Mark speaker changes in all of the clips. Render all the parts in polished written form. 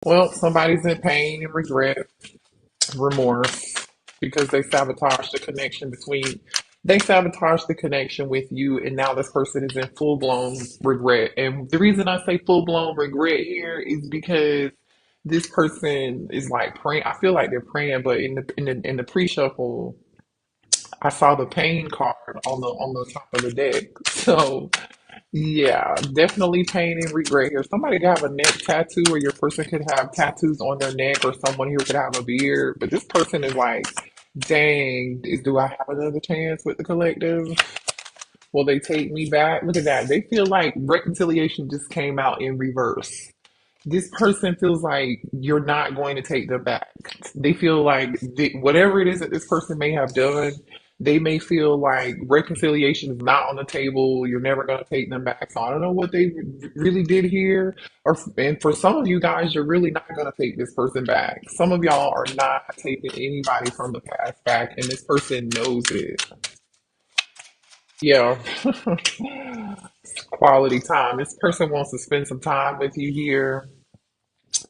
Speaker 1: Well, somebody's in pain and regret, remorse, because they sabotaged the connection with you, and now this person is in full blown regret. And the reason I say full blown regret here is because this person is like praying. I feel like they're praying, but in the pre shuffle, I saw the pain card on the top of the deck. So yeah, definitely pain and regret here. Somebody could have a neck tattoo, or your person could have tattoos on their neck, or someone here could have a beard. But this person is like, dang, do I have another chance with the collective? Will they take me back? Look at that. They feel like reconciliation just came out in reverse. This person feels like you're not going to take them back. They feel like whatever it is that this person may have done, they may feel like reconciliation is not on the table. You're never going to take them back. So I don't know what they really did here. And for some of you guys, you're really not going to take this person back. Some of y'all are not taking anybody from the past back, and this person knows it. Yeah. Quality time. This person wants to spend some time with you here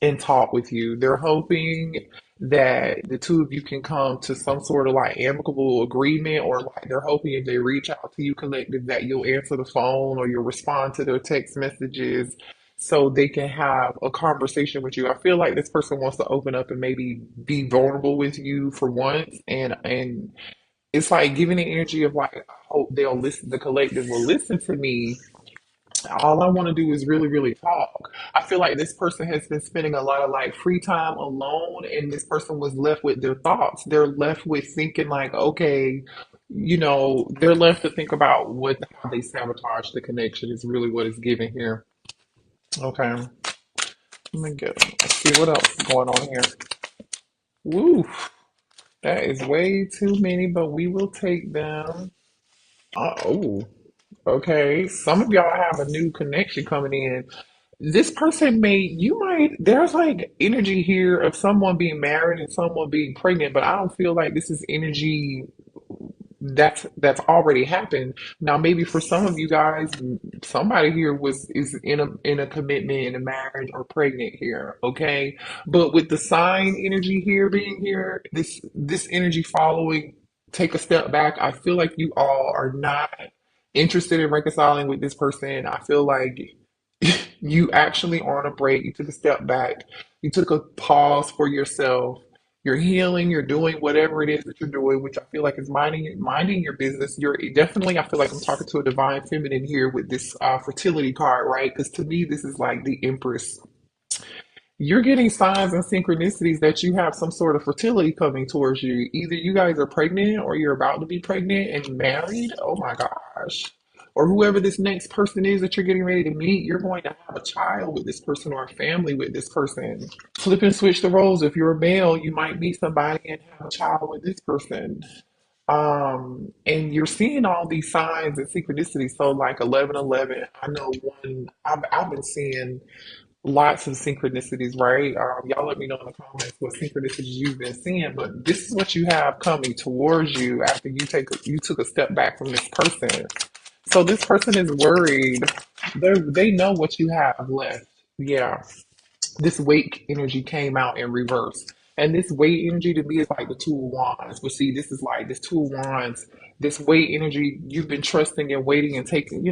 Speaker 1: and talk with you. They're hoping that the two of you can come to some sort of like amicable agreement, or like they're hoping if they reach out to you collective that you'll answer the phone or you'll respond to their text messages so they can have a conversation with you. I feel like this person wants to open up and maybe be vulnerable with you for once, and it's like giving the energy of like, I hope they'll listen, the collective will listen to me. All I want to do is really, really talk. I feel like this person has been spending a lot of like free time alone, and this person was left with their thoughts. They're left with thinking like, okay, they're left to think about how they sabotage the connection is really what is given here. Okay, let me get, let's see what else is going on here. Woo, that is way too many, but we will take them. Oh, okay. Some of y'all have a new connection coming in. This person there's like energy here of someone being married and someone being pregnant, but I don't feel like this is energy that's already happened. Now, maybe for some of you guys, somebody here is in a commitment, in a marriage, or pregnant here, okay? But with the sign energy here being here, this energy following, take a step back. I feel like you all are not interested in reconciling with this person. I feel like you actually are on a break. You took a step back. You took a pause for yourself. You're healing. You're doing whatever it is that you're doing, which I feel like is minding your business. You're definitely. I feel like I'm talking to a divine feminine here with this fertility card, right? Because to me, this is like the Empress. You're getting signs and synchronicities that you have some sort of fertility coming towards you. Either you guys are pregnant or you're about to be pregnant and married. Oh my gosh. Or whoever this next person is that you're getting ready to meet, you're going to have a child with this person or a family with this person. Flip and switch the roles. If you're a male, you might meet somebody and have a child with this person. And you're seeing all these signs and synchronicities. So like 1111, I know one, I've been seeing lots of synchronicities, right? Y'all let me know in the comments what synchronicities you've been seeing, but this is what you have coming towards you after you took a step back from this person. So this person is worried. They know what you have left. Yeah. This weight energy came out in reverse. And this weight energy to me is like the two of wands. But see, this is like this two of wands, this weight energy, you've been trusting and waiting and taking,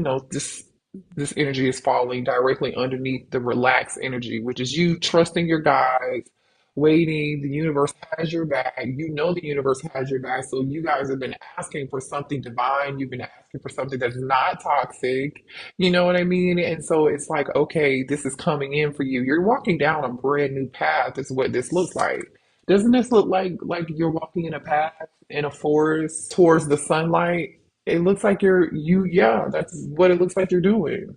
Speaker 1: this energy is falling directly underneath the relaxed energy, which is you trusting your guides, waiting. The universe has your back. You know the universe has your back. So you guys have been asking for something divine. You've been asking for something that's not toxic. You know what I mean? And so it's like, okay, this is coming in for you. You're walking down a brand new path, is what this looks like. Doesn't this look like you're walking in a path in a forest towards the sunlight? It looks like yeah, that's what it looks like you're doing.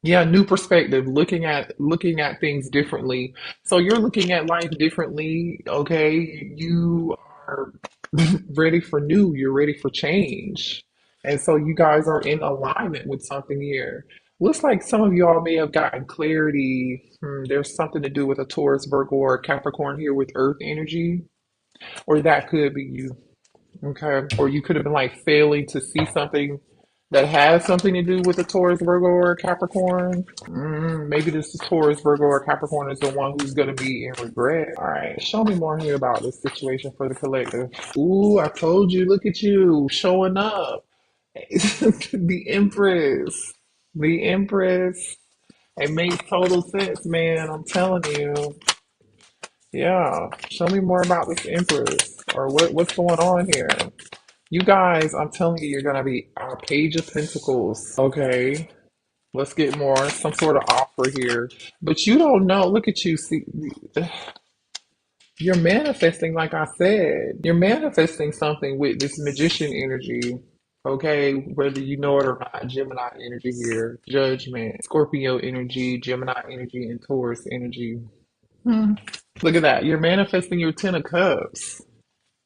Speaker 1: Yeah, new perspective, looking at things differently. So you're looking at life differently, okay? You are ready for new, you're ready for change. And so you guys are in alignment with something here. Looks like some of y'all may have gotten clarity. There's something to do with a Taurus, Virgo, or Capricorn here with Earth energy, or that could be you. Okay. Or you could have been like failing to see something that has something to do with the Taurus, Virgo, or Capricorn. Maybe this is Taurus, Virgo, or Capricorn is the one who's going to be in regret. All right, show me more here about this situation for the collective. Ooh, I told you, look at you showing up. The Empress. The Empress. It makes total sense, man. I'm telling you. Yeah. Show me more about this Empress or what's going on here. You guys, I'm telling you, you're gonna be our Page of Pentacles. Okay. Let's get more, some sort of offer here. But you don't know. Look at you. See, you're manifesting, like I said. You're manifesting something with this magician energy. Okay, whether you know it or not, Gemini energy here, judgment, Scorpio energy, Gemini energy, and Taurus energy. Look at that. You're manifesting your Ten of Cups.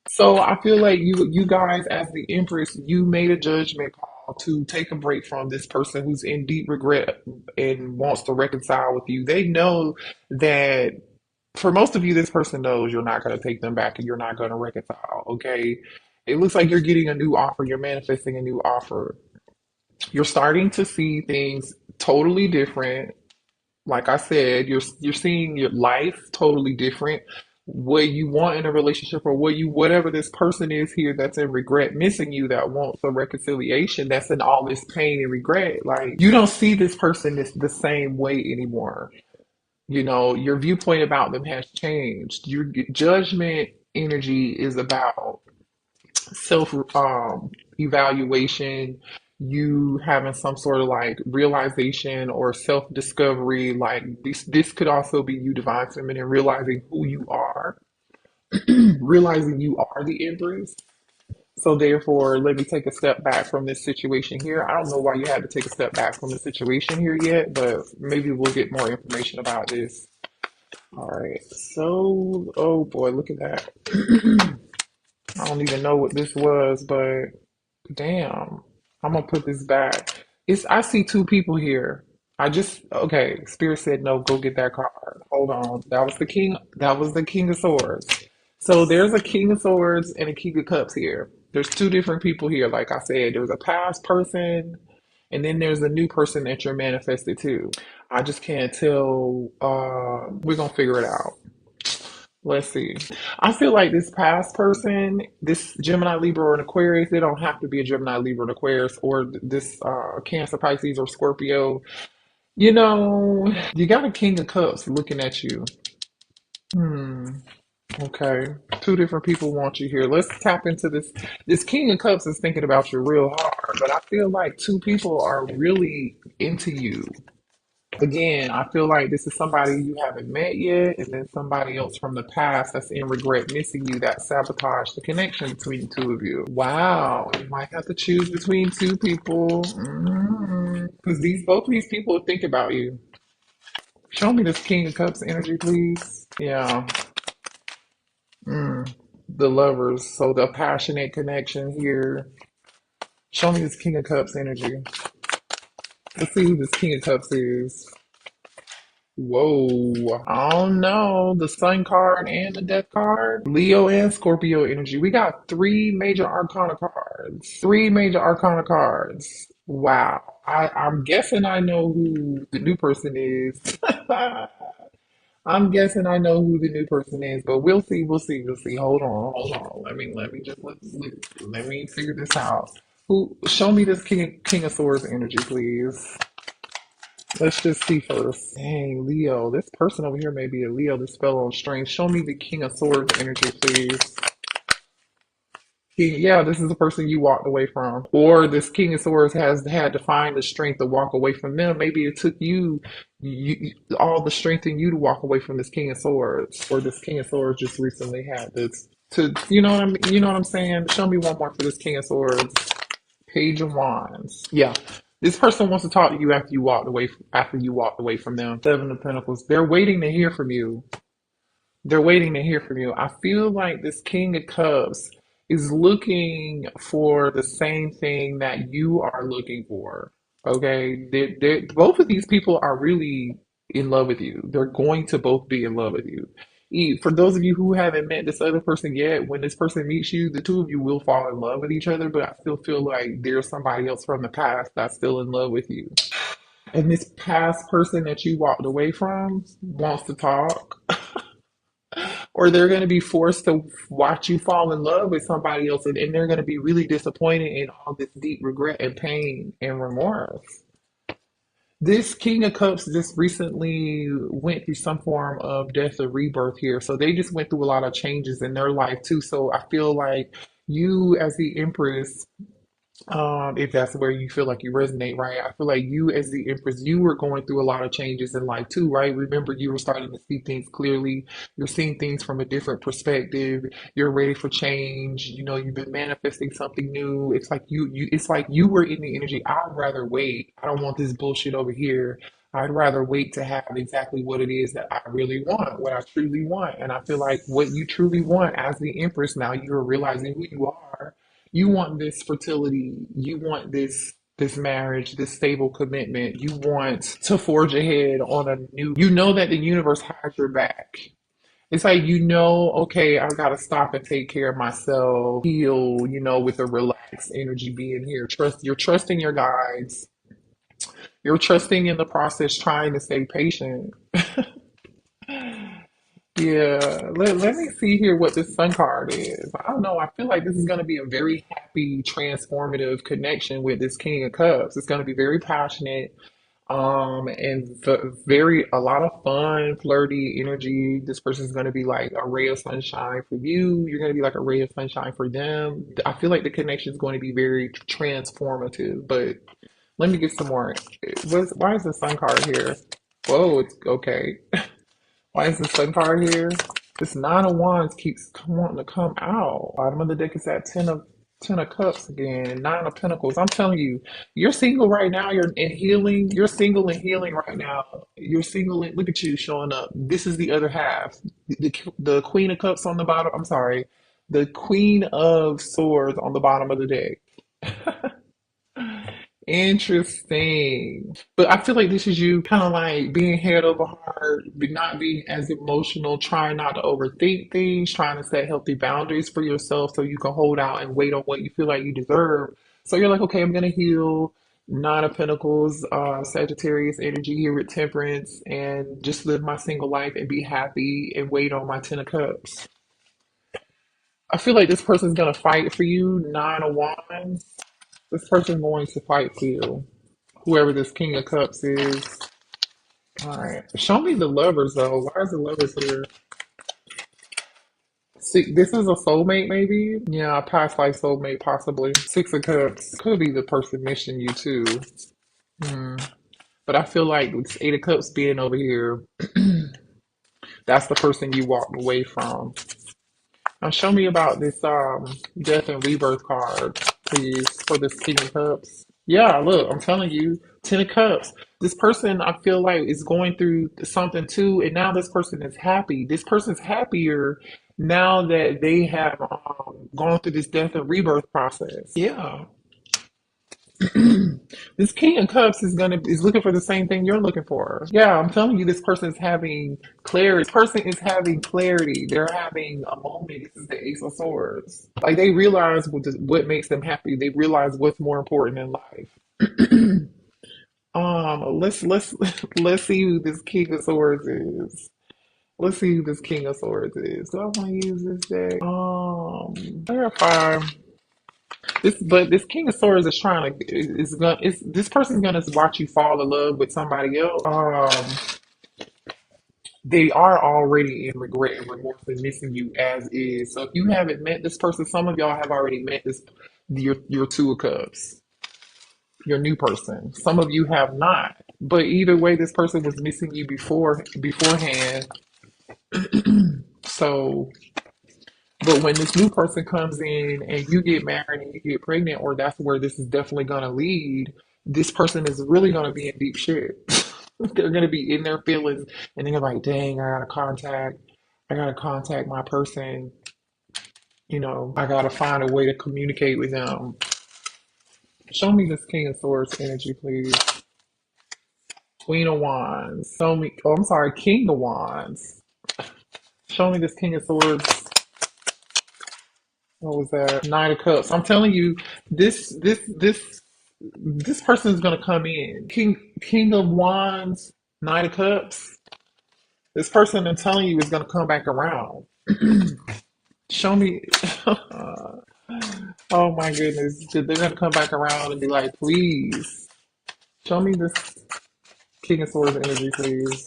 Speaker 1: So I feel like you guys, as the Empress, you made a judgment call to take a break from this person who's in deep regret and wants to reconcile with you. They know that for most of you, this person knows you're not going to take them back and you're not going to reconcile. Okay. It looks like you're getting a new offer. You're manifesting a new offer. You're starting to see things totally different. Like I said, you're seeing your life totally different. What you want in a relationship, or whatever this person is here that's in regret, missing you, that wants a reconciliation, that's in all this pain and regret. Like, you don't see this person the same way anymore. You know, your viewpoint about them has changed. Your judgment energy is about self evaluation, you having some sort of like realization or self discovery. Like this could also be you, divine feminine, realizing who you are, realizing you are the Empress. So therefore, let me take a step back from this situation here. I don't know why you had to take a step back from the situation here yet, but maybe we'll get more information about this. All right. So, oh boy, look at that. I don't even know what this was, but damn. I'm gonna put this back. I see two people here. Okay, Spirit said no, go get that card. Hold on. That was the King of Swords. So there's a King of Swords and a King of Cups here. There's two different people here. Like I said, there's a past person and then there's a new person that you're manifested to. I just can't tell. We're gonna figure it out. Let's see. I feel like this past person, this Gemini, Libra, or an Aquarius, they don't have to be a Gemini, Libra, or an Aquarius, or this Cancer, Pisces, or Scorpio. You know, you got a King of Cups looking at you. Hmm. Okay. Two different people want you here. Let's tap into this. This King of Cups is thinking about you real hard, but I feel like two people are really into you. Again, I feel like this is somebody you haven't met yet, and then somebody else from the past that's in regret missing you, that sabotaged the connection between the two of you. Wow, you might have to choose between two people. Because both of these people think about you. Show me this King of Cups energy, please. Yeah, the lovers. So the passionate connection here. Show me this King of Cups energy. Let's see who this King of Cups is. Whoa. I don't know. The Sun card and the Death card. Leo and Scorpio energy. We got three major arcana cards. Three major arcana cards. Wow. I'm guessing I know who the new person is. I'm guessing I know who the new person is, but we'll see, we'll see, we'll see. Hold on. Let me figure this out. Who show me this King of Swords energy, please. Let's just see first. Dang, Leo. This person over here may be a Leo that fell on strings. Show me the King of Swords energy, please. Yeah, this is the person you walked away from. Or this King of Swords has had to find the strength to walk away from them. Maybe it took all the strength in you to walk away from this King of Swords. Or this King of Swords just recently had this to you know what I'm saying? Show me one more for this King of Swords. Page of Wands. Yeah. This person wants to talk to you after you walked away from them. Seven of Pentacles. They're waiting to hear from you. They're waiting to hear from you. I feel like this King of Cups is looking for the same thing that you are looking for. Okay? Both of these people are really in love with you. They're going to both be in love with you. For those of you who haven't met this other person yet, when this person meets you, the two of you will fall in love with each other, but I still feel like there's somebody else from the past that's still in love with you. And this past person that you walked away from wants to talk, or they're going to be forced to watch you fall in love with somebody else, and they're going to be really disappointed in all this deep regret and pain and remorse. This King of Cups just recently went through some form of death or rebirth here. So they just went through a lot of changes in their life too. So I feel like you, as the Empress, if that's where you feel like you resonate, right? I feel like you, as the Empress, you were going through a lot of changes in life too, right? Remember, you were starting to see things clearly. You're seeing things from a different perspective. You're ready for change. You know, you've been manifesting something new. It's like it's like you were in the energy. I'd rather wait. I don't want this bullshit over here. I'd rather wait to have exactly what it is that I really want, what I truly want. And I feel like what you truly want as the Empress now, you're realizing who you are. You want this fertility. You want this marriage, this stable commitment. You want to forge ahead on a new. You know that the universe has your back. It's like, okay, I gotta stop and take care of myself, heal, with a relaxed energy being here. You're trusting your guides. You're trusting in the process, trying to stay patient. Yeah, let me see here what this sun card is. I don't know. I feel like this is going to be a very happy, transformative connection with this King of Cups. It's going to be very passionate, and very a lot of fun, flirty energy. This person's going to be like a ray of sunshine for you. You're going to be like a ray of sunshine for them. I feel like the connection is going to be very transformative. But let me get some more. Why is the sun card here? Whoa, it's okay. Why is the sun card here? This nine of wands keeps wanting to come out. Bottom of the deck is that ten of cups again. Nine of pentacles. I'm telling you, you're single right now. You're in healing. You're single and healing right now. You're single and look at you showing up. This is the other half. The queen of cups on the bottom. I'm sorry. The queen of swords on the bottom of the deck. Interesting. But I feel like this is you kind of like being head over heart, but not being as emotional, trying not to overthink things, trying to set healthy boundaries for yourself so you can hold out and wait on what you feel like you deserve. So you're like, okay, I'm gonna heal. Nine of Pentacles, Sagittarius energy here with Temperance, and just live my single life and be happy and wait on my Ten of Cups. I feel like this person's gonna fight for you. Nine of Wands. This person's going to fight for you. Whoever this King of Cups is. All right. Show me the lovers, though. Why is the lovers here? See, this is a soulmate, maybe? Yeah, a past life soulmate, possibly. Six of Cups. Could be the person missing you, too. Hmm. But I feel like with Eight of Cups being over here, that's the person you walked away from. Now, show me about this death and rebirth card, please, for this King of Cups. Yeah, look, I'm telling you, Ten of Cups. This person, I feel like, is going through something too, and now this person is happy. This person's happier now that they have gone through this death and rebirth process. Yeah, this King of Cups is looking for the same thing you're looking for. Yeah, I'm telling you, this person is having clarity. This person is having clarity. They're having a moment. This is the Ace of Swords. Like they realize what makes them happy. They realize what's more important in life. Let's let's see who this King of Swords is. Let's see who this King of Swords is. Do I want to use this deck? Clarify. This King of Swords is trying to is this person's gonna watch you fall in love with somebody else. They are already in regret and remorse and missing you as is. So if you haven't met this person, some of y'all have already met your Two of Cups, your new person. Some of you have not. But either way, this person was missing you beforehand. So but when this new person comes in and you get married and you get pregnant, or that's where this is definitely going to lead, this person is really going to be in deep shit. They're going to be in their feelings and they're like, dang, I got to contact my person. I got to find a way to communicate with them. Show me this King of Swords energy, please. Queen of Wands. Oh, I'm sorry, King of Wands. Show me this King of Swords. What was that? Nine of Cups. I'm telling you, this person is gonna come in. King of Wands, Nine of Cups. This person I'm telling you is gonna come back around. Show me. Oh my goodness. They're gonna come back around and be like, please, show me this King of Swords energy, please.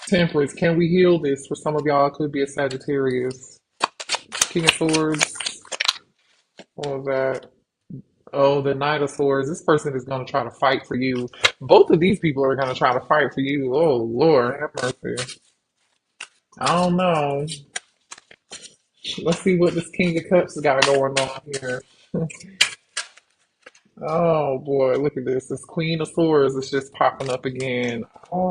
Speaker 1: Temperance. Can we heal this? For some of y'all, it could be a Sagittarius. King of Swords. What was that? Oh, the Knight of Swords. This person is going to try to fight for you. Both of these people are going to try to fight for you. Oh, Lord, have mercy. I don't know. Let's see what this King of Cups got going on here. Oh, boy, look at this. This Queen of Swords is just popping up again. Oh,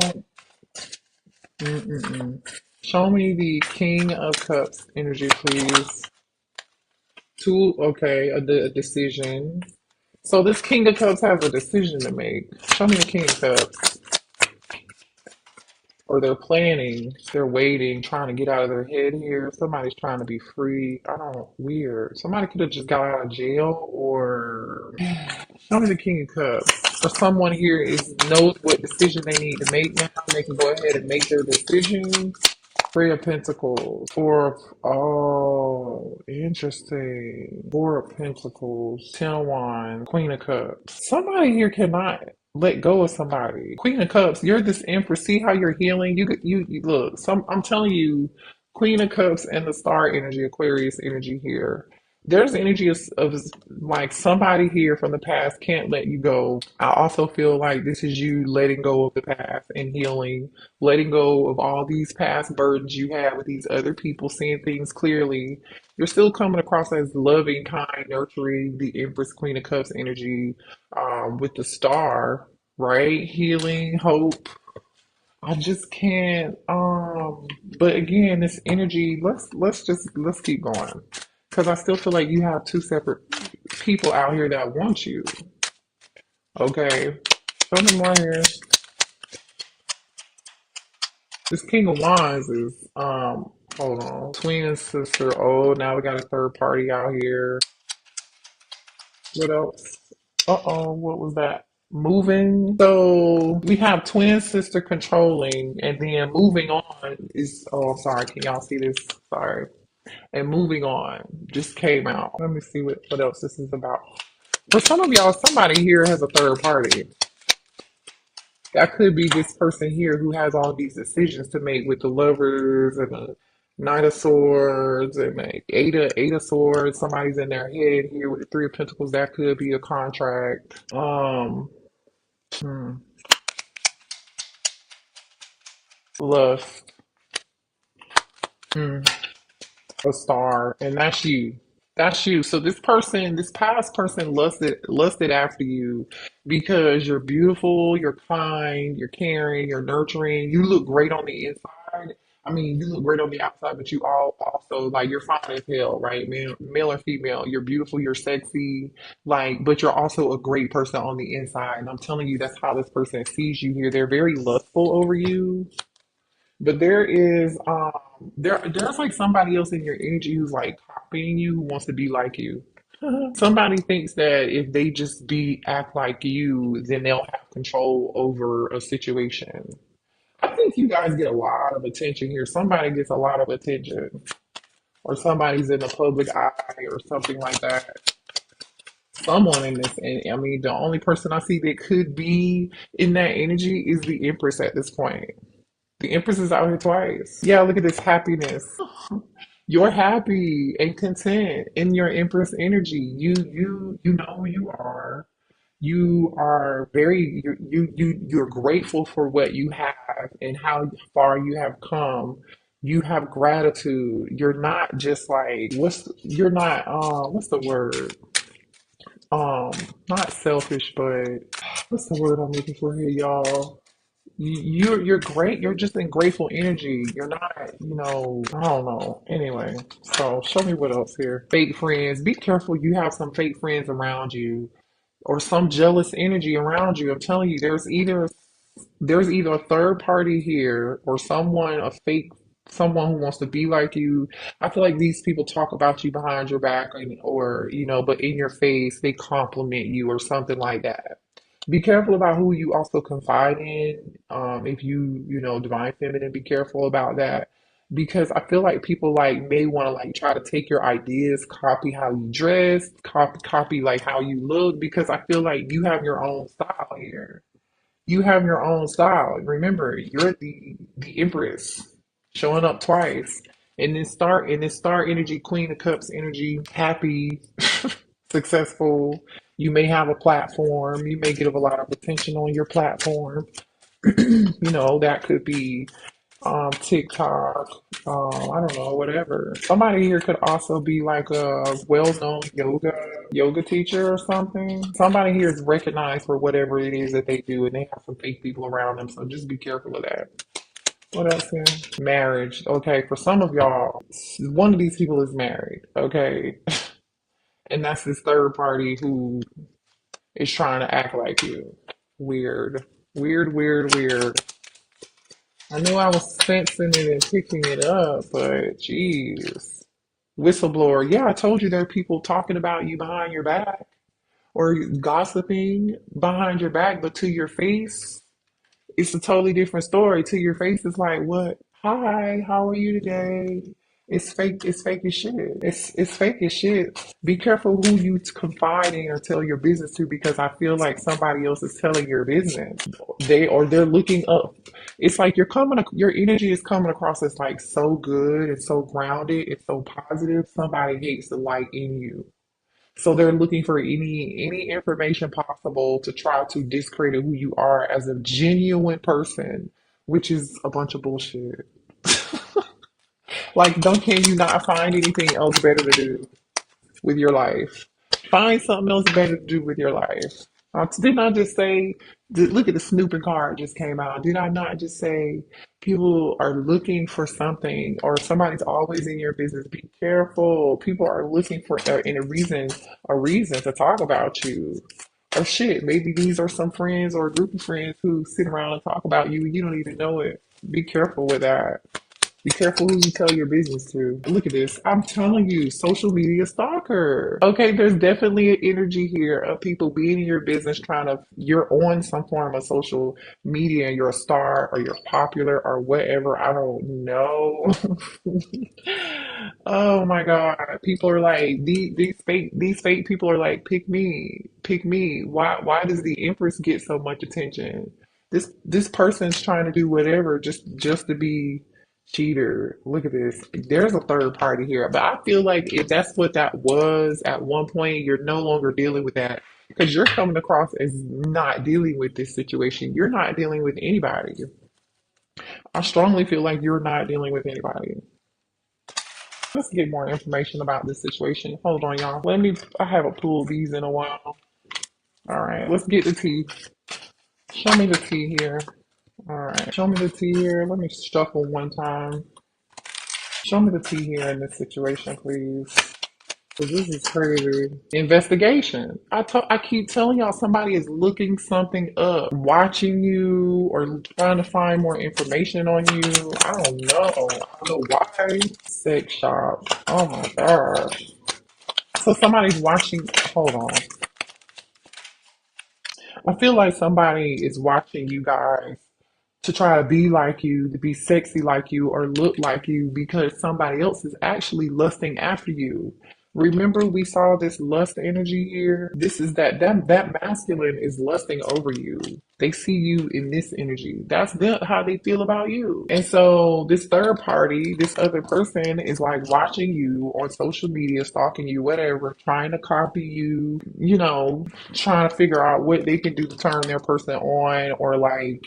Speaker 1: mm-mm-mm. Show me the King of Cups energy, please. Two, okay, a decision. So this King of Cups has a decision to make. Show me the King of Cups. Or they're planning, they're waiting, trying to get out of their head here. Somebody's trying to be free. I don't, weird. Somebody could have just got out of jail or show me the King of Cups. Or someone here is knows what decision they need to make now. They can go ahead and make their decision. Three of Pentacles. Oh, interesting. Four of Pentacles. Ten of Wands. Queen of Cups. Somebody here cannot let go of somebody. Queen of Cups, you're this Empress. See how you're healing? You look, I'm telling you, Queen of Cups and the star energy, Aquarius energy here. There's energy of like somebody here from the past can't let you go. I also feel like this is you letting go of the past and healing, letting go of all these past burdens you had with these other people, seeing things clearly. You're still coming across as loving, kind, nurturing, the Empress Queen of Cups energy, with the star, right? Healing, hope. I just can't. But again, this energy. Let's keep going, because I still feel like you have two separate people out here that want you. Okay, show me more here. This King of Wands is hold on, twin sister. Oh, now we got a third party out here. What else? Uh-oh, what was that? Moving. So we have twin sister controlling, and then moving on is, oh, sorry, can y'all see this? Sorry. And moving on just came out. Let me see what else this is about. For some of y'all, somebody here has a third party. That could be this person here who has all these decisions to make with the lovers and the Knight of Swords and the Eight of Swords. Somebody's in their head here with the Three of Pentacles. That could be a contract. Hmm, lust. Hmm. A star, and that's you. That's you. So this person, this past person lusted after you because you're beautiful, you're kind, you're caring, you're nurturing. You look great on the inside. I mean, you look great on the outside, but you all also like you're fine as hell, right? Male or female, you're beautiful, you're sexy, like, but you're also a great person on the inside. And I'm telling you, that's how this person sees you here. They're very lustful over you. But there is there's like somebody else in your energy who's like copying you, who wants to be like you. Somebody thinks that if they just be act like you, then they'll have control over a situation. I think you guys get a lot of attention here. Somebody gets a lot of attention, or somebody's in the public eye, or something like that. Someone in this, and I mean, the only person I see that could be in that energy is the Empress at this point. The Empress is out here twice. Yeah, look at this happiness. You're happy and content in your Empress energy. You know who you are. You are very you're grateful for what you have and how far you have come. You have gratitude. You're not just like you're not what's the word? Um not selfish, but what's the word I'm looking for here, y'all? You're great. You're just in grateful energy. You're not, I don't know. Anyway, so show me what else here. Fake friends. Be careful. You have some fake friends around you, or some jealous energy around you. I'm telling you, there's either a third party here, or someone, a fake someone who wants to be like you. I feel like these people talk about you behind your back or but in your face they compliment you or something like that. Be careful about who you also confide in. If divine feminine, be careful about that because I feel like people like may want to like try to take your ideas, copy how you dress, copy like how you look because I feel like you have your own style here. You have your own style. Remember, you're the empress showing up twice. In this star energy, Queen of Cups energy, happy, successful. You may have a platform. You may get a lot of attention on your platform. That could be TikTok, I don't know, whatever. Somebody here could also be like a well-known yoga teacher or something. Somebody here is recognized for whatever it is that they do, and they have some fake people around them. So just be careful of that. What else here? Marriage. Okay, for some of y'all, one of these people is married. Okay, and that's this third party who is trying to act like you. Weird, weird, weird, weird. I knew I was sensing it and picking it up, but geez. Whistleblower. Yeah, I told you there are people talking about you behind your back or gossiping behind your back, but to your face, it's a totally different story. To your face, it's like, what? Hi, how are you today? It's fake. It's fake as shit. It's fake as shit. Be careful who you confide in or tell your business to because I feel like somebody else is telling your business. They're looking up. It's like your energy is coming across as like so good and so grounded and so positive. Somebody hates the light in you. So they're looking for any information possible to try to discredit who you are as a genuine person, which is a bunch of bullshit. Like, don't can you not find anything else better to do with your life? Find something else better to do with your life. Didn't I just say, look at the snooping card just came out. Did I not just say people are looking for something or somebody's always in your business? Be careful. People are looking for a reason to talk about you. Or shit, maybe these are some friends or a group of friends who sit around and talk about you and you don't even know it. Be careful with that. Be careful who you tell your business to. Look at this. I'm telling you, social media stalker. Okay, there's definitely an energy here of people being in your business you're on some form of social media and you're a star or you're popular or whatever. I don't know. Oh my God. People are like, these fake people are like, pick me, pick me. Why does the Empress get so much attention? This person's trying to do whatever just to be cheater. Look at this. There's a third party here. But I feel like if that's what that was at one point, you're no longer dealing with that because you're coming across as not dealing with this situation. You're not dealing with anybody. I strongly feel like you're not dealing with anybody. Let's get more information about this situation. Hold on, y'all. I haven't pulled these in a while. All right, let's get the tea. Show me the tea here. All right, show me the tea here. Let me shuffle one time. Show me the tea here in this situation, please. Because this is crazy. Investigation. I keep telling y'all somebody is looking something up, watching you, or trying to find more information on you. I don't know. I don't know why. Sex shop. Oh my gosh. So somebody's watching. Hold on. I feel like somebody is watching you guys to try to be like you, to be sexy like you, or look like you because somebody else is actually lusting after you. Remember, we saw this lust energy here. This is that masculine is lusting over you. They see you in this energy. That's how they feel about you. And so this third party, this other person is like watching you on social media, stalking you, whatever, trying to copy you, trying to figure out what they can do to turn their person on or like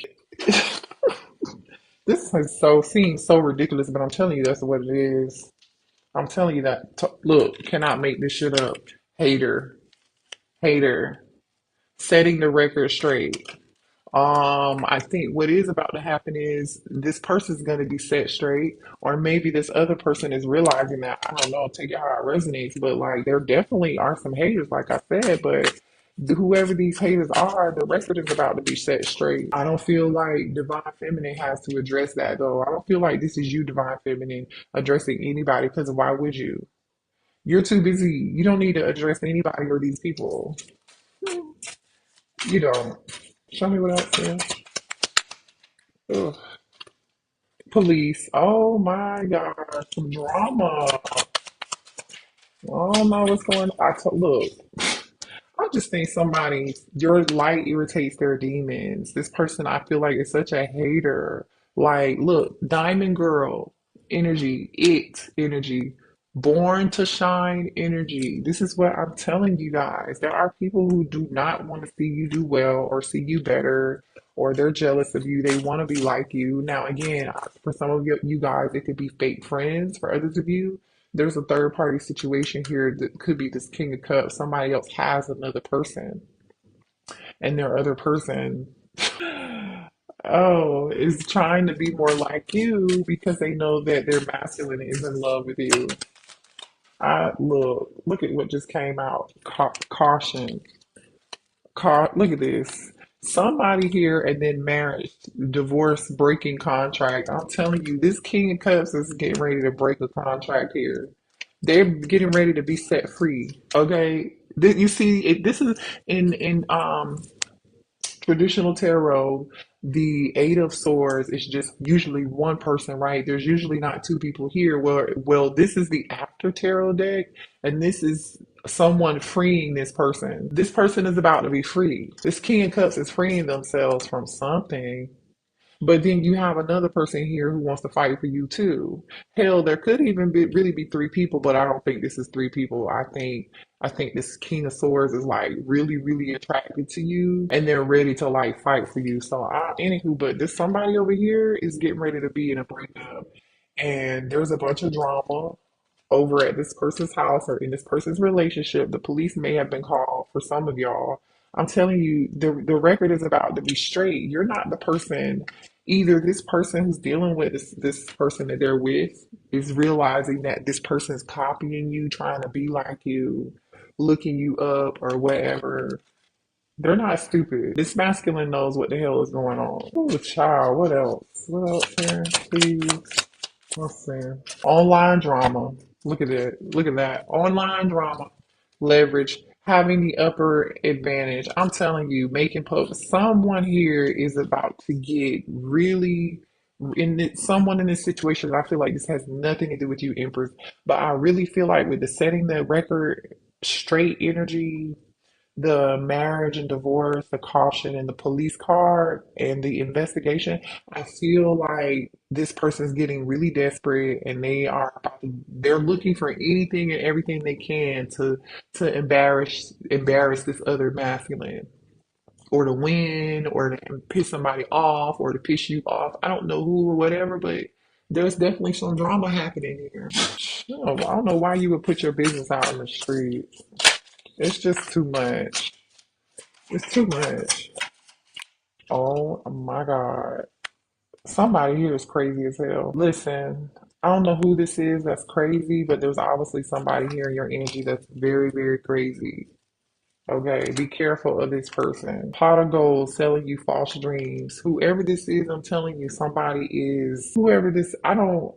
Speaker 1: this is seems so ridiculous, but I'm telling you that's what it is. I'm telling you that. Look, cannot make this shit up. Hater, hater, setting the record straight. I think what is about to happen is this person's going to be set straight, or maybe this other person is realizing that. I don't know, take it how it resonates, but like there definitely are some haters, like I said, but whoever these haters are, the record is about to be set straight. I don't feel like Divine Feminine has to address that though. I don't feel like this is you, Divine Feminine, addressing anybody because why would you? You're too busy. You don't need to address anybody or these people. You don't. Show me what else is. Ugh. Police. Oh my God. Some drama. I don't know what's going on. Look, I just think somebody, your light irritates their demons. This person I feel like is such a hater. Like, look, Diamond Girl energy, it energy, born to shine energy. This is what I'm telling you guys. There are people who do not want to see you do well or see you better, or they're jealous of you. They want to be like you. Now, again, for some of you guys, it could be fake friends. For others of you, there's a third party situation here that could be this King of Cups. Somebody else has another person, and their other person, oh, is trying to be more like you because they know that their masculine is in love with you. Look at what just came out. Caution. Look at this. Somebody here and then marriage, divorce, breaking contract. I'm telling you, this King of Cups is getting ready to break a contract here. They're getting ready to be set free. Okay, you see, this is in traditional tarot. The Eight of Swords is just usually one person, right? There's usually not two people here. Well, this is the after tarot deck, and this is someone freeing this person. This person is about to be free. This King of Cups is freeing themselves from something. But then you have another person here who wants to fight for you too. Hell, there could even be really be three people, but I don't think this is three people. I think this King of Swords is like really, really attracted to you and they're ready to like fight for you. So anywho, but this somebody over here is getting ready to be in a breakup and there's a bunch of drama over at this person's house or in this person's relationship. The police may have been called for some of y'all. I'm telling you, the record is about to be straight. You're not the person. Either this person who's dealing with this person that they're with is realizing that this person's copying you, trying to be like you, looking you up or whatever. They're not stupid. This masculine knows what the hell is going on. Oh, child, what else? What else here? Please. Let's see. Online drama. Look at it. Look at that. Online drama. Leverage. Having the upper advantage. I'm telling you, making posts. Someone here is about to get really someone in this situation. I feel like this has nothing to do with you, Empress. But I really feel like with the setting the record straight energy, the marriage and divorce, the caution and the police card and the investigation, I feel like this person's getting really desperate and they're looking for anything and everything they can to embarrass this other masculine or to win or to piss somebody off or to piss you off. I don't know who or whatever, but there's definitely some drama happening here. I don't know why you would put your business out in the street. It's just too much. It's too much. Oh my God. Somebody here is crazy as hell. Listen, I don't know who this is that's crazy, but there's obviously somebody here in your energy that's very, very crazy. Okay, be careful of this person. Pot of gold selling you false dreams. Whoever this is, I'm telling you, somebody is whoever this. I don't.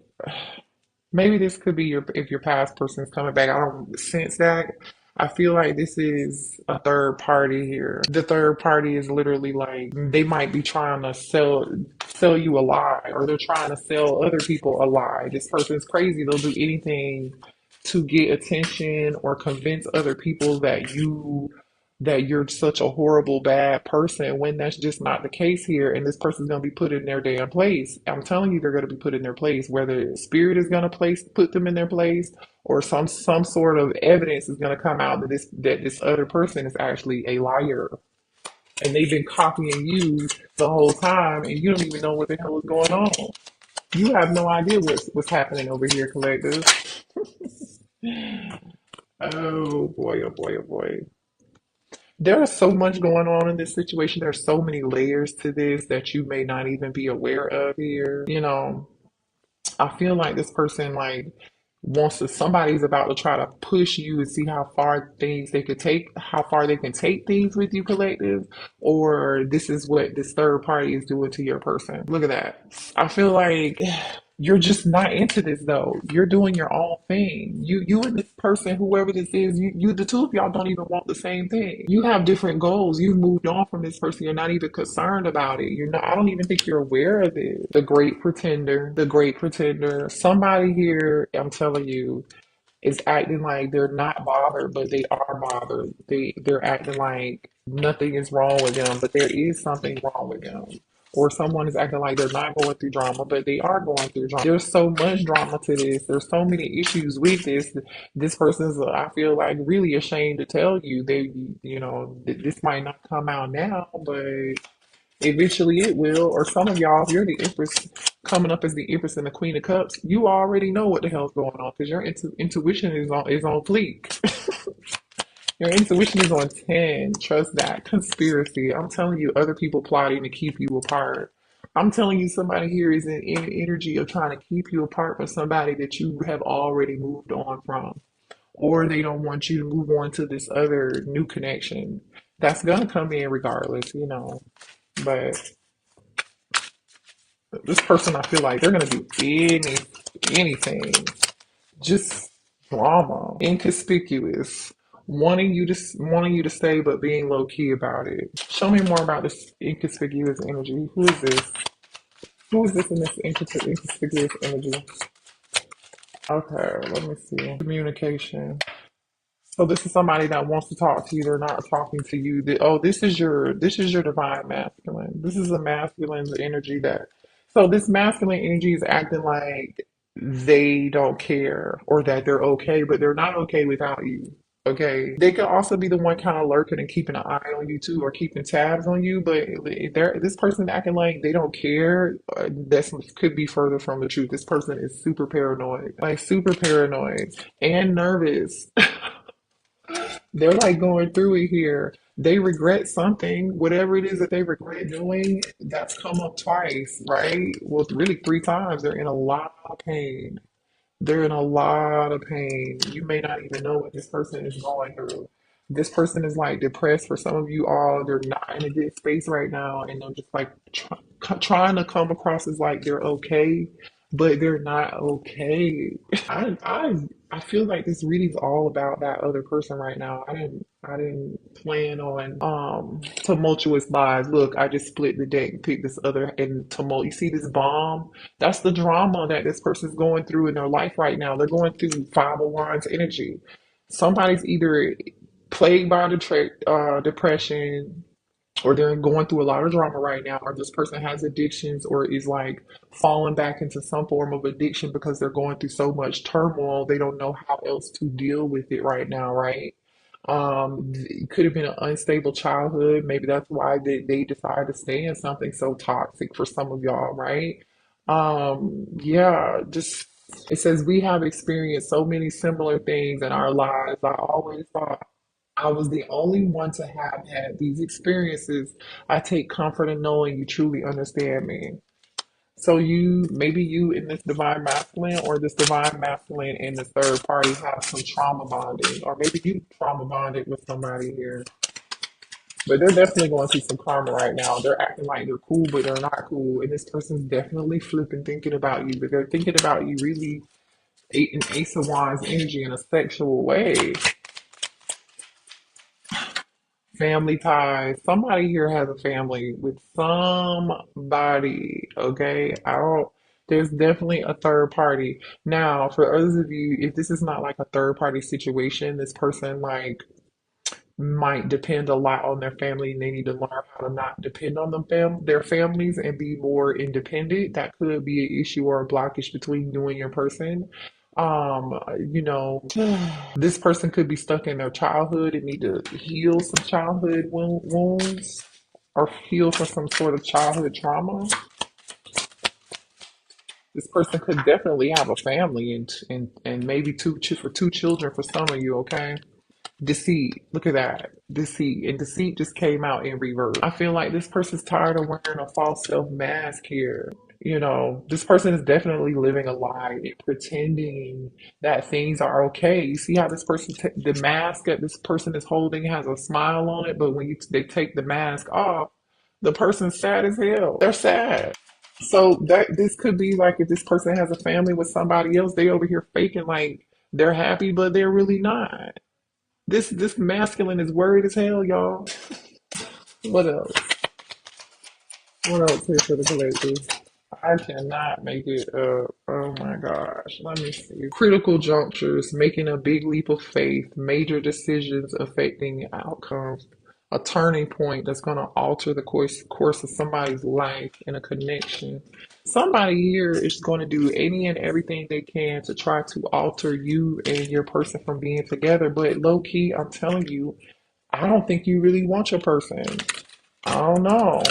Speaker 1: Maybe this could be if your past person is coming back. I don't sense that. I feel like this is a third party here. The third party is literally like they might be trying to sell you a lie, or they're trying to sell other people a lie. This person's crazy. They'll do anything to get attention or convince other people that you're such a horrible, bad person when that's just not the case here. And this person's going to be put in their damn place. I'm telling you, they're going to be put in their place, whether spirit is going to put them in their place or some sort of evidence is going to come out that this other person is actually a liar. And they've been copying you the whole time and you don't even know what the hell is going on. You have no idea what's happening over here, collective. Oh boy, oh boy, oh boy. There is so much going on in this situation. There's so many layers to this that you may not even be aware of here. I feel like this person, like, wants to, somebody's about to try to push you and see how far things they could take, how far they can take things with you, collective, or this is what this third party is doing to your person. Look at that. I feel like you're just not into this though. You're doing your own thing. You and this person, whoever this is, you the two of y'all don't even want the same thing. You have different goals. You've moved on from this person. You're not even concerned about it. You're not, I don't even think you're aware of it. The great pretender, the great pretender. Somebody here, I'm telling you, is acting like they're not bothered, but they are bothered. They're acting like nothing is wrong with them, but there is something wrong with them. Or someone is acting like they're not going through drama, but they are going through drama. There's so much drama to this. There's so many issues with this. This person's, I feel like, really ashamed to tell you. This might not come out now, but eventually it will. Or some of y'all, if you're the Empress coming up as the Empress and the Queen of Cups, you already know what the hell's going on because your intuition is on fleek. Your intuition is on 10. Trust that. Conspiracy. I'm telling you, other people plotting to keep you apart. I'm telling you, somebody here is in energy of trying to keep you apart from somebody that you have already moved on from. Or they don't want you to move on to this other new connection. That's gonna come in regardless. But this person, I feel like they're gonna do anything, just drama, inconspicuous, wanting you to stay, but being low key about it. Show me more about this inconspicuous energy. Who is this? Who is this in this inconspicuous energy? Okay, let me see. Communication. So this is somebody that wants to talk to you. They're not talking to you. This is your divine masculine. This is a masculine energy that. So this masculine energy is acting like they don't care or that they're okay, but they're not okay without you. Okay. They could also be the one kind of lurking and keeping an eye on you too, or keeping tabs on you. But this person acting like they don't care. That could be further from the truth. This person is super paranoid, like super paranoid and nervous. They're like going through it here. They regret something, whatever it is that they regret doing, that's come up twice, right? Well, really three times. They're in a lot of pain. They're in a lot of pain. You may not even know what this person is going through. This person is like depressed. For some of you all, they're not in a good space right now, and they're just like trying to come across as like they're okay, but they're not okay. I feel like this reading's all about that other person right now. I didn't plan on tumultuous lies. Look, I just split the deck and picked this other and tumult. You see this bomb? That's the drama that this person's going through in their life right now. They're going through Five of Wands energy. Somebody's either plagued by depression, or they're going through a lot of drama right now, or this person has addictions or is like falling back into some form of addiction because they're going through so much turmoil, they don't know how else to deal with it right now, right? It could have been an unstable childhood. Maybe that's why they decided to stay in something so toxic for some of y'all, right? Yeah, just it says we have experienced so many similar things in our lives. I always thought I was the only one to have had these experiences. I take comfort in knowing you truly understand me. So maybe you in this divine masculine or this divine masculine in this third party have some trauma bonding, or maybe you trauma bonded with somebody here. But they're definitely going through some karma right now. They're acting like they're cool, but they're not cool. And this person's definitely flipping, thinking about you, but they're thinking about you really an Ace of Wands energy in a sexual way. Family ties. Somebody here has a family with somebody, okay? There's definitely a third party. Now, for others of you, if this is not like a third party situation, this person like might depend a lot on their family and they need to learn how to not depend on their families and be more independent. That could be an issue or a blockage between you and your person. Um, you know, this person could be stuck in their childhood and need to heal some childhood wounds or heal from some sort of childhood trauma. This person could definitely have a family and maybe two children for some of you, okay? Deceit. Look at that. Deceit. And deceit just came out in reverse. I feel like this person's tired of wearing a false self mask here. This person is definitely living a lie, pretending that things are okay. You see how this person, the mask that this person is holding has a smile on it, but when they take the mask off, the person's sad as hell. They're sad. So this could be like if this person has a family with somebody else, they over here faking like they're happy, but they're really not. This masculine is worried as hell, y'all. What else? What else here for the collective? I cannot make it up. Oh my gosh. Let me see. Critical junctures, making a big leap of faith, major decisions affecting outcomes, a turning point that's going to alter the course of somebody's life in a connection. Somebody here is going to do any and everything they can to try to alter you and your person from being together. But low key, I'm telling you, I don't think you really want your person. I don't know.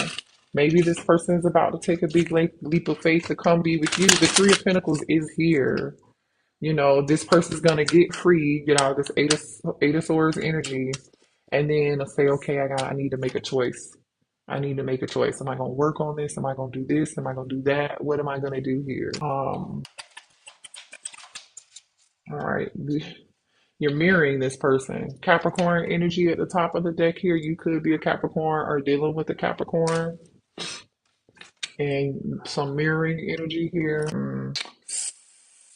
Speaker 1: Maybe this person is about to take a big leap of faith to come be with you. The Three of Pentacles is here. This person's gonna get free, get out of this Eight of Swords energy, and then say, okay, I need to make a choice. I need to make a choice. Am I gonna work on this? Am I gonna do this? Am I gonna do that? What am I gonna do here? All right. You're mirroring this person. Capricorn energy at the top of the deck here. You could be a Capricorn or dealing with a Capricorn. And some mirroring energy here.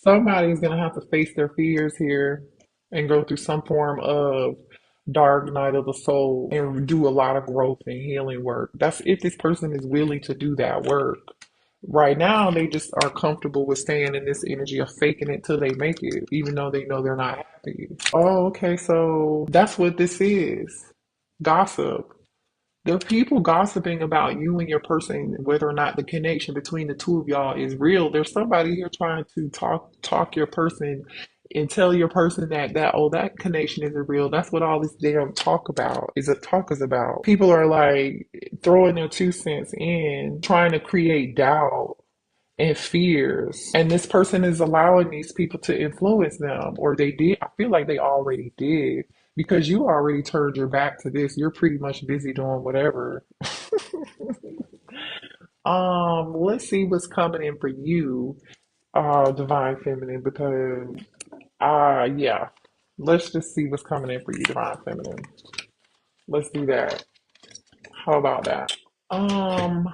Speaker 1: Somebody's going to have to face their fears here and go through some form of dark night of the soul and do a lot of growth and healing work. That's if this person is willing to do that work. Right now, they just are comfortable with staying in this energy of faking it till they make it, even though they know they're not happy. Oh, okay, so that's what this is. Gossip. There are people gossiping about you and your person, whether or not the connection between the two of y'all is real. There's somebody here trying to talk your person and tell your person that connection isn't real. That's what all this damn talk is about. People are like throwing their 2 cents in, trying to create doubt and fears. And this person is allowing these people to influence them, or they did. I feel like they already did because you already turned your back to this. You're pretty much busy doing whatever. Let's see what's coming in for you, Divine Feminine, because yeah. Let's just see what's coming in for you, Divine Feminine. Let's do that. How about that? Um,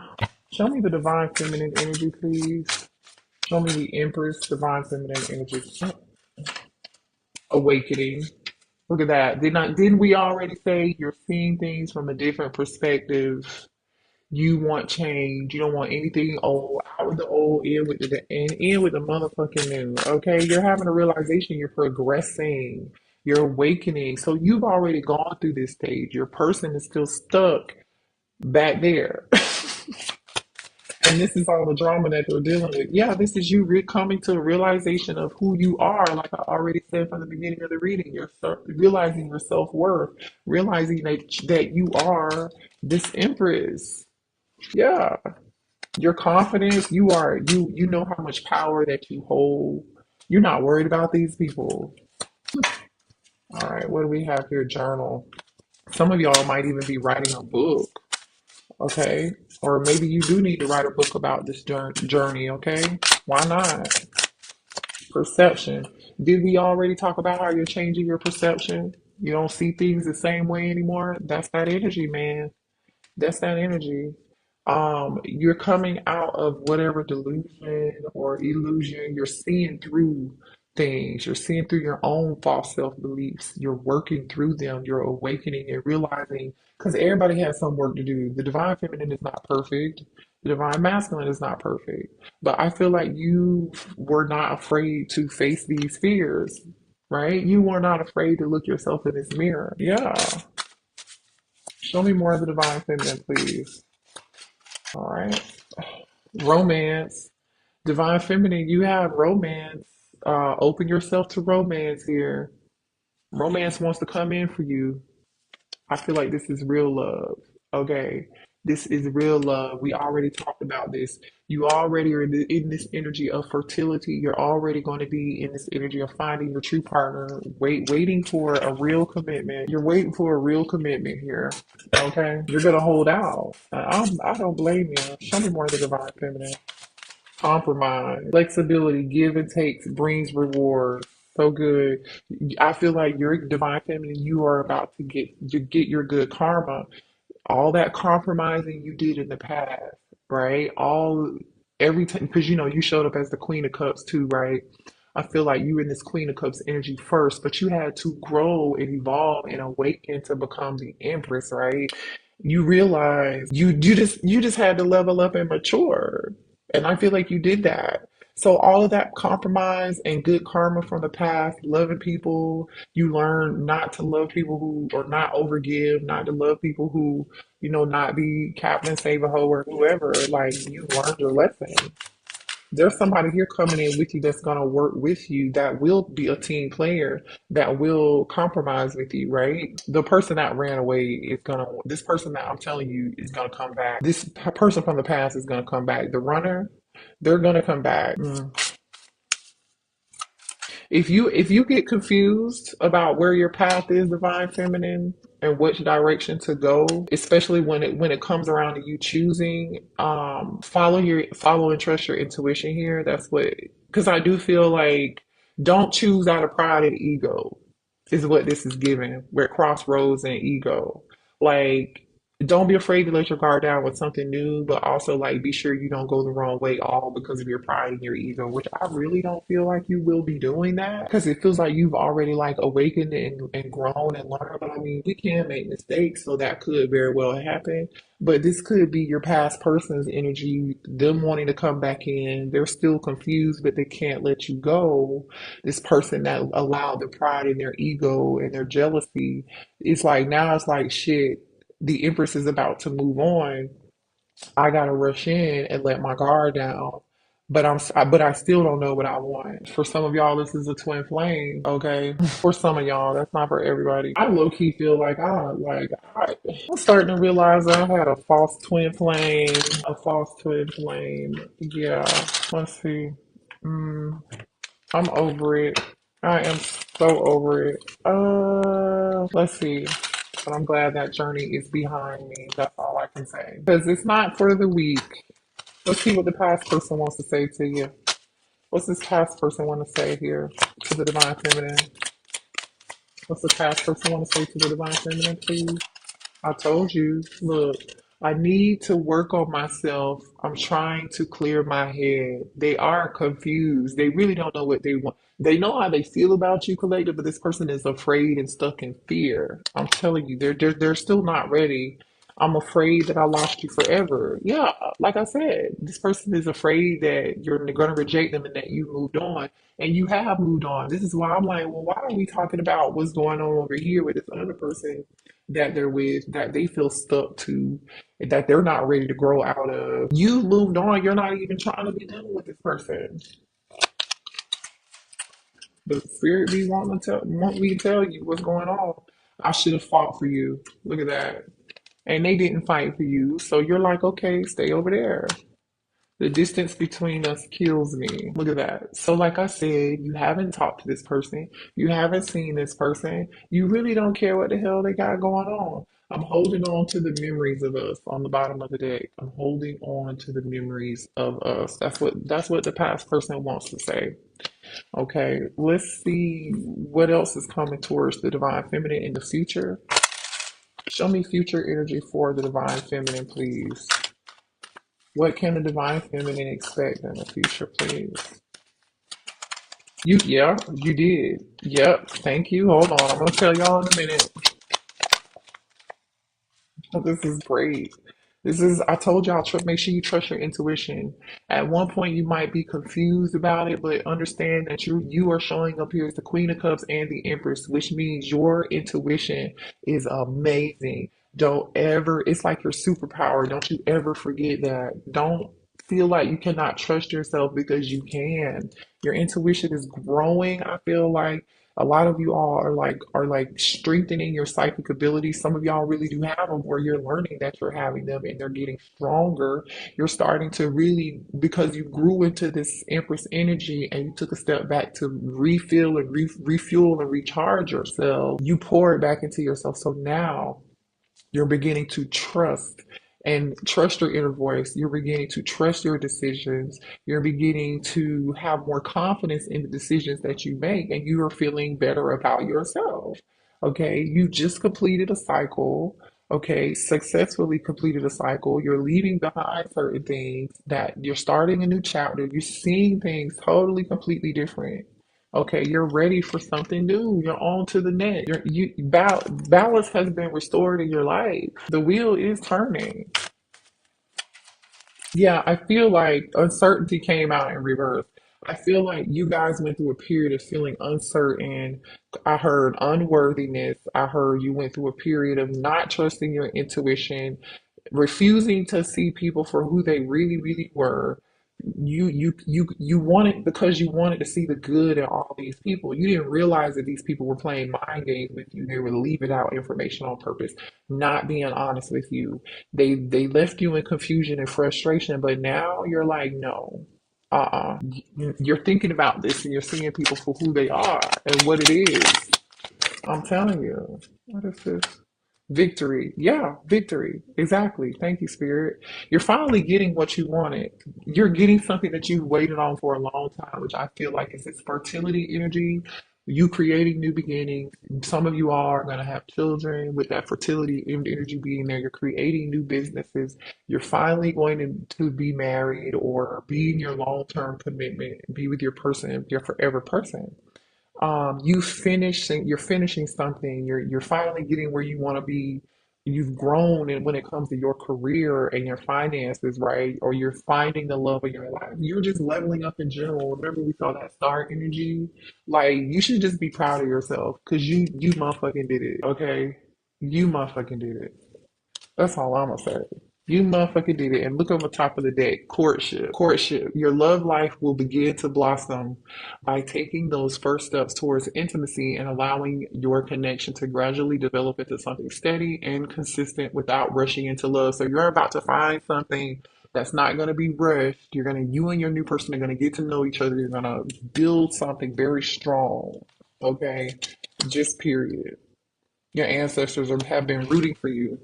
Speaker 1: Show me the Divine Feminine energy, please. Show me the Empress, Divine Feminine energy. Awakening. Look at that. Didn't we already say you're seeing things from a different perspective? You want change. You don't want anything old. Out with the old, in with the motherfucking new. Okay? You're having a realization, you're progressing, you're awakening. So you've already gone through this stage. Your person is still stuck back there. And this is all the drama that they're dealing with. Yeah, this is you coming to a realization of who you are. Like I already said from the beginning of the reading, you're realizing your self worth, realizing that you are this empress. Yeah, your confidence. You know how much power that you hold. You're not worried about these people. All right, what do we have here? Journal. Some of y'all might even be writing a book. Okay, or maybe you do need to write a book about this journey. Okay, why not? Perception. Did we already talk about how you're changing your perception? You don't see things the same way anymore. That's that energy, man. That's that energy. You're coming out of whatever delusion or illusion. You're seeing through things. You're seeing through your own false self beliefs. You're working through them. You're awakening and realizing because everybody has some work to do. The divine feminine is not perfect. The divine masculine is not perfect. But I feel like you were not afraid to face these fears, right? You were not afraid to look yourself in this mirror. Yeah. Show me more of the divine feminine, please. All right. Romance. Divine feminine, you have romance. Open yourself to romance here. Romance wants to come in for you. I feel like this is real love. Okay. This is real love. We already talked about this. You already are in this energy of fertility. You're already going to be in this energy of finding your true partner, waiting for a real commitment. You're waiting for a real commitment here. Okay. You're going to hold out. I don't blame you. Show me more of the divine feminine. Compromise, flexibility, give and takes brings reward. So good. I feel like you're divine feminine. You are about to get your good karma. All that compromising you did in the past, right? Every time, because you showed up as the Queen of Cups too, right? I feel like you were in this Queen of Cups energy first, but you had to grow and evolve and awaken to become the Empress, right? You realize you just had to level up and mature. And I feel like you did that. So all of that compromise and good karma from the past, loving people, you learn not to love people who or not overgive, not to love people who, not be Captain Save a Hoe or whoever. Like you learned your lesson. There's somebody here coming in with you that's going to work with you, that will be a team player, that will compromise with you, right? The person that ran away is going to, this person that I'm telling you is going to come back. This person from the past is going to come back. The runner, they're going to come back. If you get confused about where your path is, divine feminine, and which direction to go, especially when it comes around to you choosing, follow and trust your intuition here. That's what, because I do feel like don't choose out of pride and ego is what this is giving. We're at crossroads and ego. Like, don't be afraid to let your guard down with something new, but also like be sure you don't go the wrong way all because of your pride and your ego, which I really don't feel like you will be doing that because it feels like you've already like awakened and grown and learned. But I mean, we can make mistakes, so that could very well happen. But this could be your past person's energy, them wanting to come back in. They're still confused, but they can't let you go. This person that allowed their pride and their ego and their jealousy, it's like now it's like shit, the Empress is about to move on. I gotta rush in and let my guard down. But I still don't know what I want. For some of y'all, this is a twin flame. Okay, for some of y'all, that's not for everybody. I low key feel like I'm starting to realize I had a false twin flame. A false twin flame. Yeah. Let's see. Mm, I'm over it. I am so over it. Let's see. But I'm glad that journey is behind me. That's all I can say. Because it's not for the weak. Let's see what the past person wants to say to you. What's this past person want to say here to the divine feminine? What's the past person want to say to the divine feminine, please? I told you, look, I need to work on myself. I'm trying to clear my head. They are confused. They really don't know what they want. They know how they feel about you, collective, but this person is afraid and stuck in fear. I'm telling you, they're still not ready. I'm afraid that I lost you forever. Yeah, like I said, this person is afraid that you're going to reject them and that you moved on. And you have moved on. This is why I'm like, well, why are we talking about what's going on over here with this other person that they're with, that they feel stuck to, that they're not ready to grow out of? You moved on. You're not even trying to be done with this person. The spirit be want me to tell you what's going on. I should have fought for you. Look at that. And they didn't fight for you. So you're like, okay, stay over there. The distance between us kills me. Look at that. So, like I said, you haven't talked to this person. You haven't seen this person. You really don't care what the hell they got going on. I'm holding on to the memories of us on the bottom of the deck. I'm holding on to the memories of us. That's what the past person wants to say. Okay, let's see what else is coming towards the divine feminine in the future. Show me future energy for the divine feminine, please. What can the divine feminine expect in the future, please? Yeah, you did. Yep, thank you. Hold on, I'm gonna tell y'all in a minute. This is great. I told y'all, make sure you trust your intuition. At one point, you might be confused about it, but understand that you are showing up here as the Queen of Cups and the Empress, which means your intuition is amazing. Don't ever, it's like your superpower. Don't you ever forget that. Don't feel like you cannot trust yourself because you can. Your intuition is growing. I feel like a lot of you all are like strengthening your psychic abilities. Some of y'all really do have them, or you're learning that you're having them and they're getting stronger. You're starting to really, because you grew into this Empress energy and you took a step back to refill and refuel and recharge yourself. You pour it back into yourself. So now you're beginning to trust and trust your inner voice. You're beginning to trust your decisions. You're beginning to have more confidence in the decisions that you make, and you are feeling better about yourself. Okay, you just completed a cycle. Okay, successfully completed a cycle. You're leaving behind certain things that you're starting a new chapter. You're seeing things totally, completely different. Okay, you're ready for something new. You're on to the next. Balance has been restored in your life. The wheel is turning. Yeah, I feel like uncertainty came out in reverse. I feel like you guys went through a period of feeling uncertain. I heard unworthiness. I heard you went through a period of not trusting your intuition, refusing to see people for who they really, really were. You wanted, because you wanted to see the good in all these people. You didn't realize that these people were playing mind games with you. They were leaving out information on purpose, not being honest with you. They left you in confusion and frustration, but now you're like, no. You're thinking about this and you're seeing people for who they are and what it is. I'm telling you. What is this? Victory. Yeah, victory. Exactly. Thank you, Spirit. You're finally getting what you wanted. You're getting something that you've waited on for a long time, which I feel like is this fertility energy. You creating new beginnings. Some of you are going to have children with that fertility energy being there. You're creating new businesses. You're finally going to be married or be in your long-term commitment, be with your person, your forever person. You're finishing something. You're finally getting where you want to be. You've grown, and when it comes to your career and your finances, right? Or you're finding the love of your life. You're just leveling up in general. Remember, we saw that star energy. Like, you should just be proud of yourself because you motherfucking did it. Okay, you motherfucking did it. That's all I'm gonna say. You motherfucking did it. And look over top of the deck. Courtship. Courtship. Your love life will begin to blossom by taking those first steps towards intimacy and allowing your connection to gradually develop into something steady and consistent without rushing into love. So you're about to find something that's not going to be rushed. You and your new person are going to get to know each other. You're going to build something very strong. Okay? Just period. Your ancestors have been rooting for you.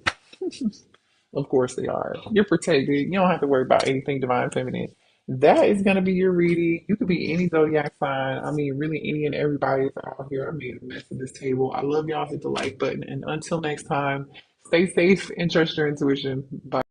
Speaker 1: Of course they are. You're protected. You don't have to worry about anything divine feminine. That is going to be your reading. You could be any zodiac sign. I mean, really any and everybody is out here. I made a mess of this table. I love y'all. Hit the like button. And until next time, stay safe and trust your intuition. Bye.